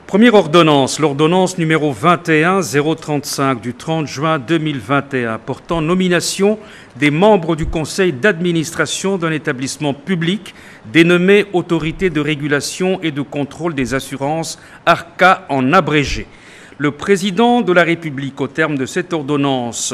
Première ordonnance, l'ordonnance numéro 21-035 du 30 juin 2021 portant nomination des membres du conseil d'administration d'un établissement public dénommé Autorité de régulation et de contrôle des assurances, ARCA en abrégé. Le président de la République, au terme de cette ordonnance,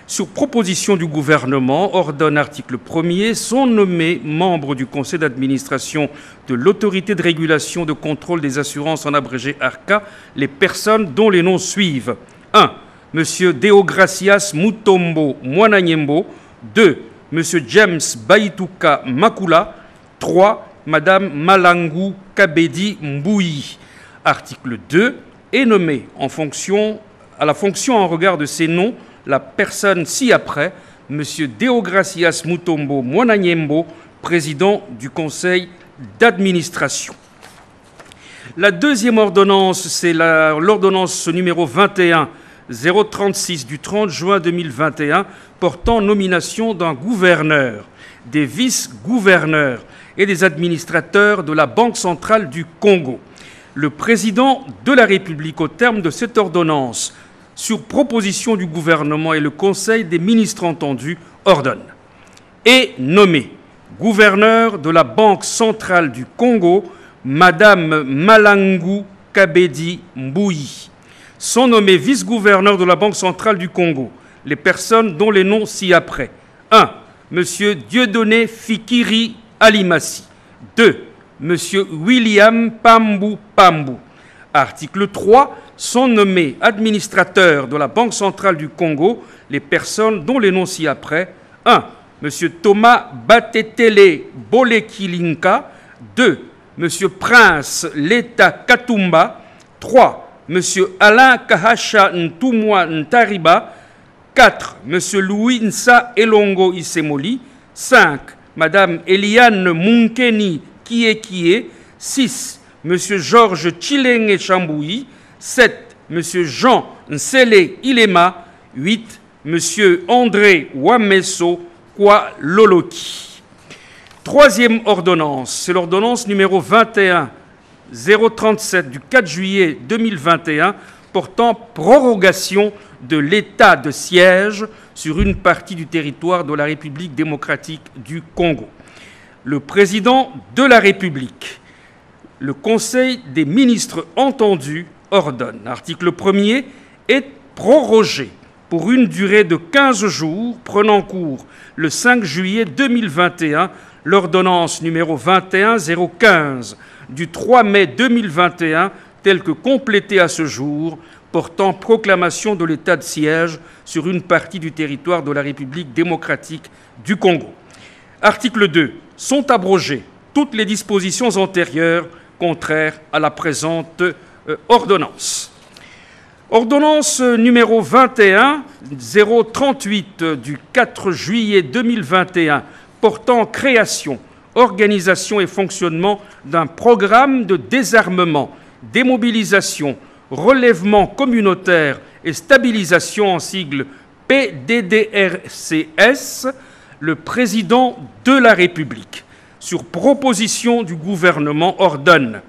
sur proposition du gouvernement, ordonne, article 1er, sont nommés membres du conseil d'administration de l'autorité de régulation de contrôle des assurances en abrégé ARCA les personnes dont les noms suivent. 1. M. Deogracias Mutombo Mwananyembo. 2. M. James Baituka Makula. 3. Mme Malangu Kabedi Mbouyi. Article 2. Est nommé à la fonction en regard de ces noms la personne ci-après, M. Deogracias Mutombo Mwananyembo, président du conseil d'administration. La deuxième ordonnance, c'est l'ordonnance numéro 21-036 du 30 juin 2021 portant nomination d'un gouverneur, des vice-gouverneurs et des administrateurs de la Banque centrale du Congo. Le président de la République, au terme de cette ordonnance, sur proposition du gouvernement et le Conseil des ministres entendus, ordonne et nommé gouverneur de la Banque centrale du Congo, Mme Malangu Kabedi Mbouyi. Sont nommés vice-gouverneurs de la Banque centrale du Congo les personnes dont les noms ci-après. 1. M. Dieudonné Fikiri Alimasi. 2. M. William Pambou Pambou. Article 3. Sont nommés administrateurs de la Banque centrale du Congo les personnes dont les noms ci-après. 1. M. Thomas Batetele Bolekilinka. 2. M. Prince Leta Katumba. 3. M. Alain Kahasha Ntumwa Ntariba. 4. M. Louis Nsa Elongo Isemoli. 5. Mme Eliane Munkeni Kiekie. 6. M. Georges Chilenge Chambouyi. 7. M. Jean Nsele Ilema. 8. M. André Wameso Kwa Loloki. Troisième ordonnance, c'est l'ordonnance numéro 21-037 du 4 juillet 2021 portant prorogation de l'état de siège sur une partie du territoire de la République démocratique du Congo. Le président de la République, le Conseil des ministres entendus, ordonne. Article 1er est prorogé pour une durée de 15 jours, prenant cours le 5 juillet 2021, l'ordonnance numéro 21-015 du 3 mai 2021, telle que complétée à ce jour, portant proclamation de l'état de siège sur une partie du territoire de la République démocratique du Congo. Article 2. Sont abrogées toutes les dispositions antérieures contraires à la présente ordonnance. Ordonnance numéro 21-038 du 4 juillet 2021 portant création, organisation et fonctionnement d'un programme de désarmement, démobilisation, relèvement communautaire et stabilisation en sigle PDDRCS, le président de la République, sur proposition du gouvernement, ordonne.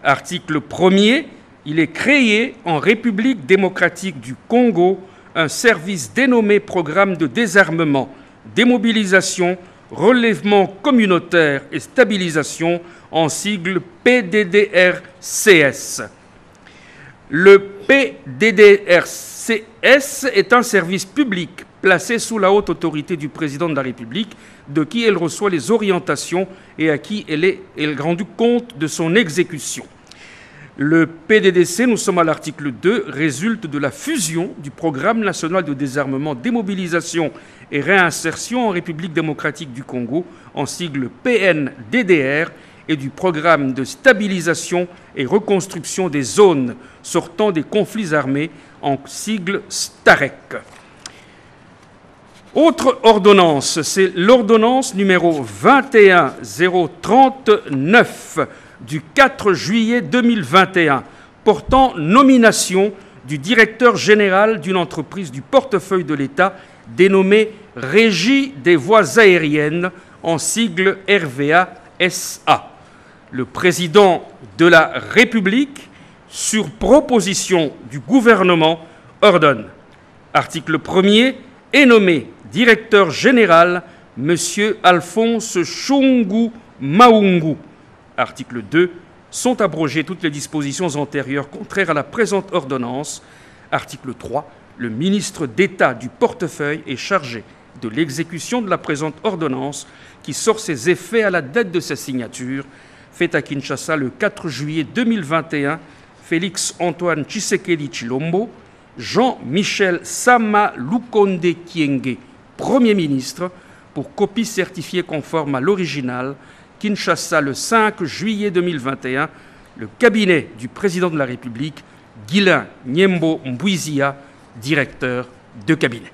Article 1er, il est créé en République démocratique du Congo un service dénommé Programme de désarmement, démobilisation, relèvement communautaire et stabilisation en sigle PDDRCS. Le PDDRCS est un service public placé sous la haute autorité du président de la République, de qui elle reçoit les orientations et à qui elle est rendu compte de son exécution. Le PDDC, nous sommes à l'article 2, résulte de la fusion du Programme national de désarmement, démobilisation et réinsertion en République démocratique du Congo, en sigle PNDDR, et du Programme de stabilisation et reconstruction des zones sortant des conflits armés, en sigle STAREC. Autre ordonnance, c'est l'ordonnance numéro 21-039 du 4 juillet 2021, portant nomination du directeur général d'une entreprise du portefeuille de l'État dénommée Régie des voies aériennes, en sigle RVA SA. Le président de la République, sur proposition du gouvernement, ordonne. Article 1er, est nommé directeur général M. Alphonse Chongu Maungu. Article 2, sont abrogées toutes les dispositions antérieures contraires à la présente ordonnance. Article 3, le ministre d'État du portefeuille est chargé de l'exécution de la présente ordonnance qui sort ses effets à la date de sa signature, faite à Kinshasa le 4 juillet 2021, Félix Antoine Tshisekedi Tshilombo, Jean-Michel Sama Lukonde Kyenge, Premier ministre, pour copie certifiée conforme à l'original, Kinshasa le 5 juillet 2021, le cabinet du président de la République, Guilain Nyembo Mbouizia, directeur de cabinet.